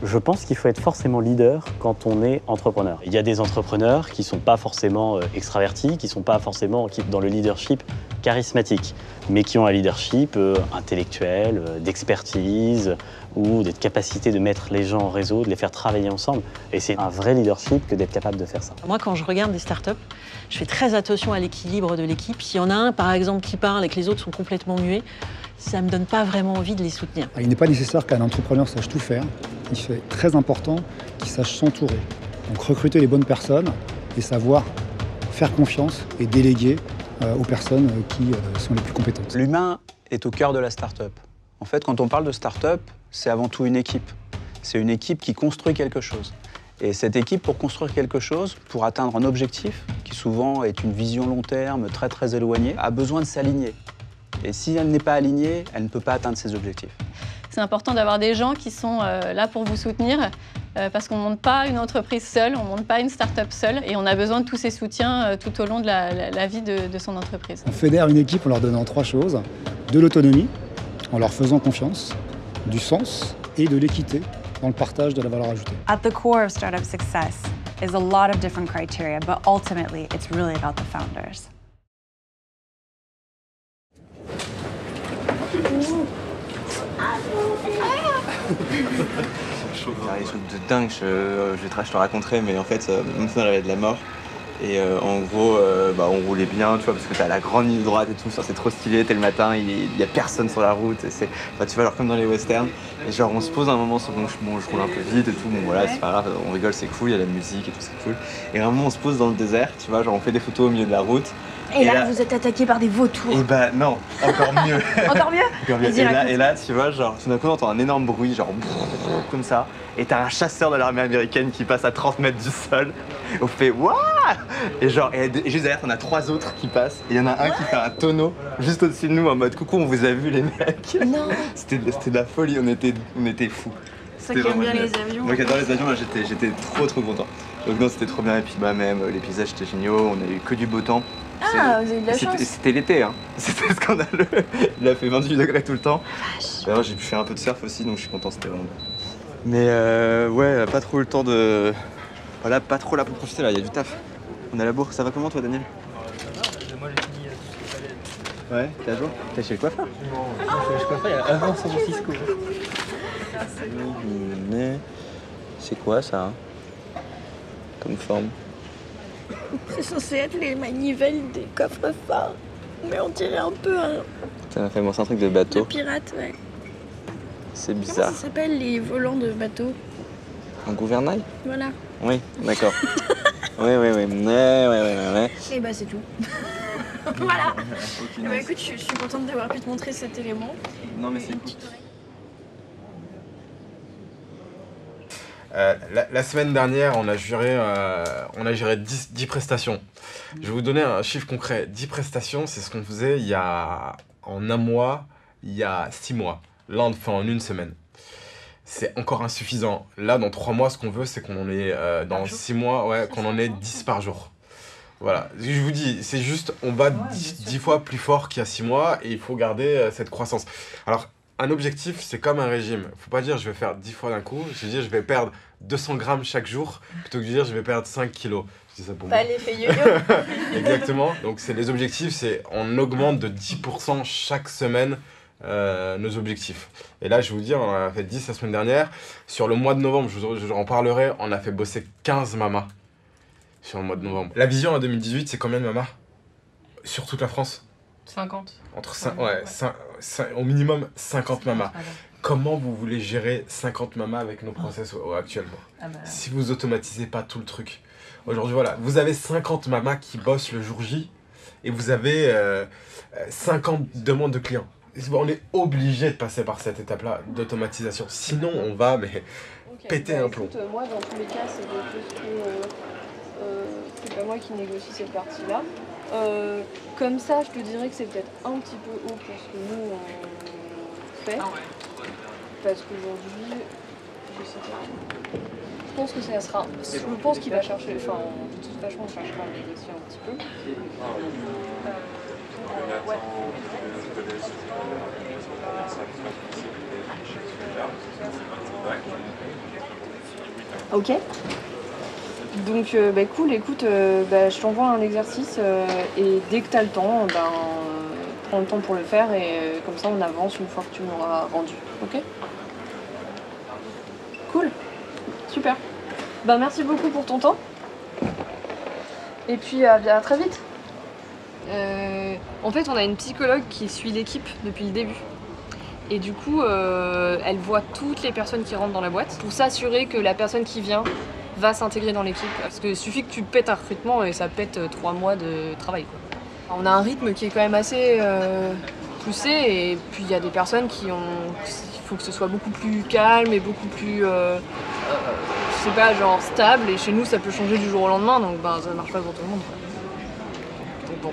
Je pense qu'il faut être forcément leader quand on est entrepreneur. Il y a des entrepreneurs qui ne sont pas forcément extravertis, qui ne sont pas forcément dans le leadership charismatique, mais qui ont un leadership intellectuel, d'expertise ou de capacité de mettre les gens en réseau, de les faire travailler ensemble. Et c'est un vrai leadership que d'être capable de faire ça. Moi, quand je regarde des startups, je fais très attention à l'équilibre de l'équipe. S'il y en a un, par exemple, qui parle et que les autres sont complètement muets, ça ne me donne pas vraiment envie de les soutenir. Il n'est pas nécessaire qu'un entrepreneur sache tout faire. Il est très important qu'il sache s'entourer. Donc recruter les bonnes personnes et savoir faire confiance et déléguer aux personnes qui sont les plus compétentes. L'humain est au cœur de la start-up. En fait, quand on parle de start-up, c'est avant tout une équipe. C'est une équipe qui construit quelque chose. Et cette équipe, pour construire quelque chose, pour atteindre un objectif, qui souvent est une vision long terme, très très éloignée, a besoin de s'aligner. Et si elle n'est pas alignée, elle ne peut pas atteindre ses objectifs. C'est important d'avoir des gens qui sont là pour vous soutenir, parce qu'on ne monte pas une entreprise seule, on ne monte pas une start-up seule, et on a besoin de tous ces soutiens tout au long de la vie de son entreprise. On fédère une équipe en leur donnant 3 choses, de l'autonomie, en leur faisant confiance, du sens et de l'équité dans le partage de la valeur ajoutée. At the core of startup success is a lot of different criteria, but ultimately it's really about the founders. Il y a des trucs de dingue, je te raconterai, mais en fait, mon frère avait de la mort. Et en gros, on roulait bien, tu vois, parce que t'as la grande ligne droite et tout, c'est trop stylé, t'es le matin, il y a personne sur la route, et tu vois, genre comme dans les westerns. Et genre, on se pose un moment, je roule un peu vite et tout, bon voilà, c'est pas grave, on rigole, c'est cool, il y a la musique et tout, c'est cool. Et à un moment, on se pose dans le désert, tu vois, genre on fait des photos au milieu de la route. Et là, vous êtes attaqué par des vautours. Et bah non, encore mieux. Encore mieux. Encore mieux. Et là, tu vois, genre, tout d'un coup, on entend un énorme bruit, genre comme ça. Et t'as un chasseur de l'armée américaine qui passe à 30 mètres du sol. On fait waouh. Et genre, et juste derrière, t'en as 3 autres qui passent. Et il y en a un qui fait un tonneau juste au-dessus de nous en mode coucou, on vous a vu les mecs. Non. C'était de la folie, on était fous. Ça qui aime bien les avions. Moi qui adore les avions, là, j'étais trop content. Donc non, c'était trop bien. Et puis bah même les paysages étaient géniaux, on a eu que du beau temps. Ah, vous avez eu de la chance. C'était l'été, hein. C'était scandaleux. Il a fait 28 degrés tout le temps. D'ailleurs, j'ai pu faire un peu de surf aussi, donc je suis content, c'était vraiment bien. Mais ouais, pas trop le temps de... Voilà, pas trop là pour profiter, là, il y a du taf. On est à la bourre. Ça va comment, toi, Daniel? Moi, j'ai fini tout ce qu'il fallait. Ouais, t'es à jour? T'es chez le coiffeur? Non, je suis chez le coiffeur, avant San Francisco. Mais... C'est quoi, ça, hein? Comme forme? C'est censé être les manivelles des coffres-forts. Mais on dirait un peu Ça m'a fait penser à un truc de bateau. de pirate, ouais. C'est Comment bizarre. ça s'appelle les volants de bateau? Un gouvernail? Voilà. Oui, d'accord. Oui. Et bah c'est tout. Voilà. Bah écoute, je suis contente d'avoir pu te montrer cet élément. Non mais c'est cool. La semaine dernière, on a géré 10 prestations. Je vais vous donner un chiffre concret. 10 prestations, c'est ce qu'on faisait en un mois, il y a 6 mois. Là, on le fait en une semaine. C'est encore insuffisant. Là, dans 3 mois, ce qu'on veut, c'est qu'on en ait, dans 6 mois, ouais, qu'on en ait 10 par jour. Voilà. Je vous dis, c'est juste, on va 10 fois plus fort qu'il y a 6 mois et il faut garder cette croissance. Alors, un objectif, c'est comme un régime. Faut pas dire je vais faire 10 fois d'un coup. Je veux dire je vais perdre 200 grammes chaque jour plutôt que de dire je vais perdre 5 kilos. Je dis ça pour moi. Pas l'effet yo-yo. Exactement. Donc c'est les objectifs, c'est on augmente de 10% chaque semaine nos objectifs. Et là, je vais vous dire, on en a fait 10 la semaine dernière. Sur le mois de novembre, je vous en parlerai, on a fait bosser 15 mamas sur le mois de novembre. La vision en 2018, c'est combien de mamas sur toute la France? 50. Entre 5, ouais, au minimum 50 mamas. Comment vous voulez gérer 50 mamas avec nos process actuellement? Si vous automatisez pas tout le truc. Aujourd'hui, voilà, vous avez 50 mamas qui bossent le jour J et vous avez 50 demandes de clients. On est obligé de passer par cette étape-là d'automatisation. Sinon, on va péter un plomb. Écoute, moi, dans tous les cas, c'est pas moi qui négocie cette partie-là. Comme ça, je te dirais que c'est peut-être un petit peu haut pour ce que nous on fait. Parce qu'aujourd'hui, je sais pas. Je pense que ça sera. Je pense qu'il va chercher. Enfin, de toute façon, on cherchera à négocier un petit peu. Ouais. Ok. Donc cool, écoute, je t'envoie un exercice et dès que t'as le temps, prends le temps pour le faire et comme ça on avance une fois que tu m'auras rendu. Ok? Cool. Super. Merci beaucoup pour ton temps. Et puis à très vite. En fait, on a une psychologue qui suit l'équipe depuis le début. Et du coup, elle voit toutes les personnes qui rentrent dans la boîte pour s'assurer que la personne qui vient va s'intégrer dans l'équipe. Parce qu'il suffit que tu pètes un recrutement et ça pète 3 mois de travail, quoi. On a un rythme qui est quand même assez poussé et puis il y a des personnes qui ont... Il faut que ce soit beaucoup plus calme et beaucoup plus... je sais pas, genre stable. Et chez nous, ça peut changer du jour au lendemain, donc ça marche pas pour tout le monde, quoi. Donc bon.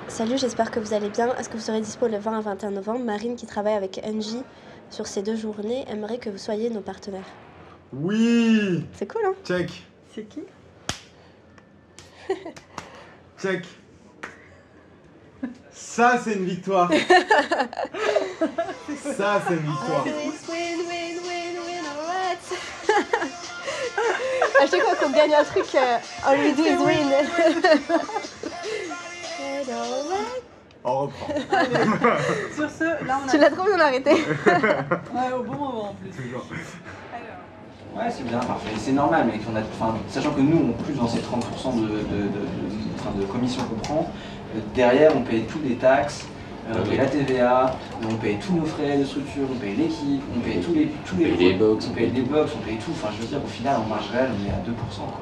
Salut, j'espère que vous allez bien. Est-ce que vous serez dispo le 20 à 21 novembre? Marine, qui travaille avec Engie sur ces 2 journées, aimerait que vous soyez nos partenaires. Oui! C'est cool, hein? Check. C'est qui? Check. Ça, c'est une victoire. Ça, c'est une victoire. À chaque fois qu'on gagne un truc, all we do is win. On reprend. Sur ce, là on a... Tu l'as trop bien arrêté. Ouais, au bon moment en plus. Toujours. Ouais, c'est bien, parfait. C'est normal, mec. Sachant que nous, on plus dans ces 30% de commission qu'on prend, derrière, on paye toutes les taxes, on paye la TVA, on paye tous nos frais de structure, on paye l'équipe, on paye tous les box, on paye les box, on paye tout. Enfin, je veux dire, au final, en marge réelle, on est à 2%. Quoi.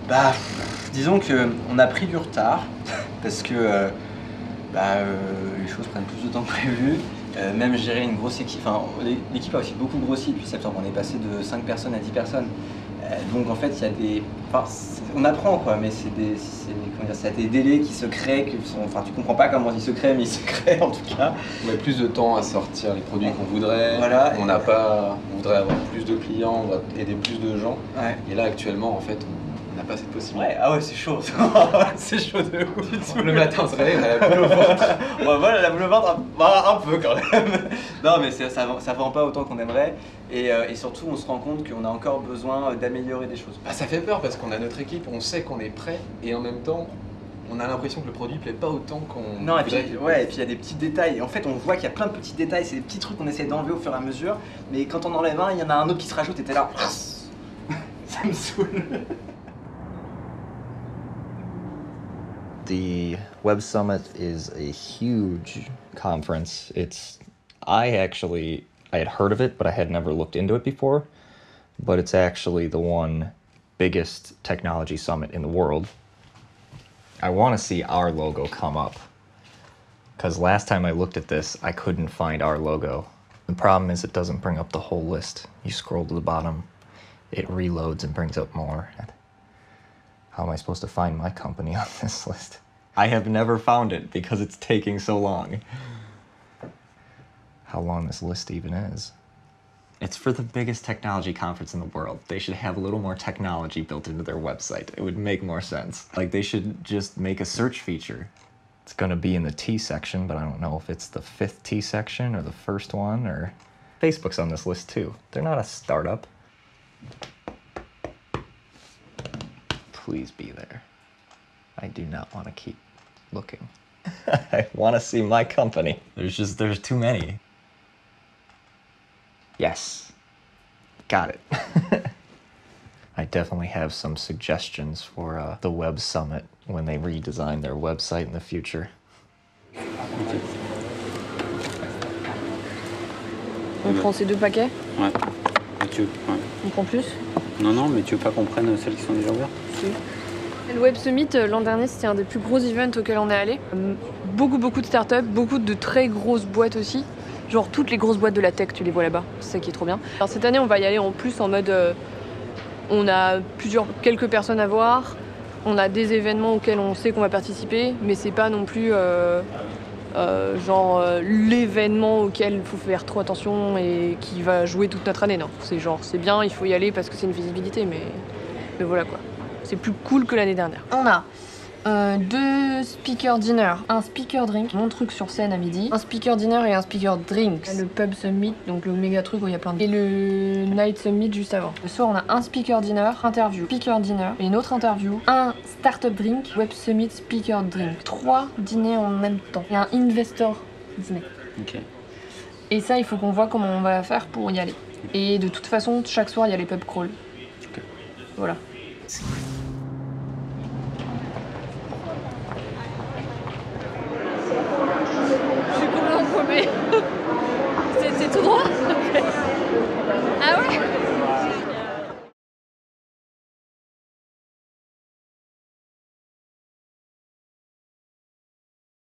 Donc, disons qu'on a pris du retard parce que les choses prennent plus de temps que prévu. Même gérer une grosse équipe, l'équipe a aussi beaucoup grossi depuis septembre, on est passé de 5 personnes à 10 personnes. Donc en fait, il y a des... on apprend quoi, mais c'est des délais qui se créent, tu comprends pas comment ils se créent, mais ils se créent en tout cas. On met plus de temps à sortir les produits qu'on voudrait, voilà. On voudrait avoir plus de clients, on va aider plus de gens. Ouais. Et là actuellement, en fait, on n'a pas cette possibilité. Ouais, ah ouais, c'est chaud. C'est chaud de ouf. Le matin, on se réveille, on a la boule au ventre. Ouais, voilà, la boule au ventre, un peu quand même. Non, mais ça vend pas autant qu'on aimerait. Et surtout, on se rend compte qu'on a encore besoin d'améliorer des choses. Ça fait peur parce qu'on a notre équipe, on sait qu'on est prêt et en même temps, on a l'impression que le produit plaît pas autant qu'on... Non, et puis il y a des petits détails. Et en fait, on voit qu'il y a plein de petits détails, c'est des petits trucs qu'on essaie d'enlever au fur et à mesure. Mais quand on enlève un, il y en a un autre qui se rajoute et t'es là. Ça me saoule. The Web Summit is a huge conference. I had heard of it, but I had never looked into it before. But it's actually the one biggest technology summit in the world. I want to see our logo come up. Because last time I looked at this, I couldn't find our logo. The problem is it doesn't bring up the whole list. You scroll to the bottom, it reloads and brings up more. How am I supposed to find my company on this list? I have never found it because it's taking so long. How long this list even is. It's for the biggest technology conference in the world. They should have a little more technology built into their website. It would make more sense. Like, they should just make a search feature. It's gonna be in the T section, but I don't know if it's the 5th T section or the first one, or... Facebook's on this list too. They're not a startup. Please be there. I do not want to keep looking. I want to see my company. There's too many. Yes. Got it. I definitely have some suggestions for the Web Summit when they redesign their website in the future. On prend ces 2 paquets? Ouais. Et tu veux, ouais. On prend plus? Non, mais tu veux pas qu'on prenne celles qui sont déjà ouvertes? Si. Le Web Summit, l'an dernier, c'était un des plus gros events auxquels on est allé. Beaucoup de startups, beaucoup de très grosses boîtes aussi. Genre toutes les grosses boîtes de la tech, tu les vois là-bas. C'est ça qui est trop bien. Alors cette année, on va y aller en plus en mode... on a quelques personnes à voir. On a des événements auxquels on sait qu'on va participer. Mais c'est pas non plus l'événement auquel il faut faire trop attention et qui va jouer toute notre année. Non, c'est bien, il faut y aller parce que c'est une visibilité. Mais voilà quoi. C'est plus cool que l'année dernière. On a 2 speaker dinner, un speaker drink, mon truc sur scène à midi, un speaker dinner et un speaker drinks. Le pub summit, donc le méga truc où il y a plein de... Et le night summit juste avant. Le soir, on a un speaker dinner, interview, speaker dinner, et une autre interview, un startup drink, web summit, speaker drink. 3 dîners en même temps. Il y a un investor dîner. Ok. Et ça, il faut qu'on voit comment on va faire pour y aller. Et de toute façon, chaque soir, il y a les pub crawls. Ok. Voilà.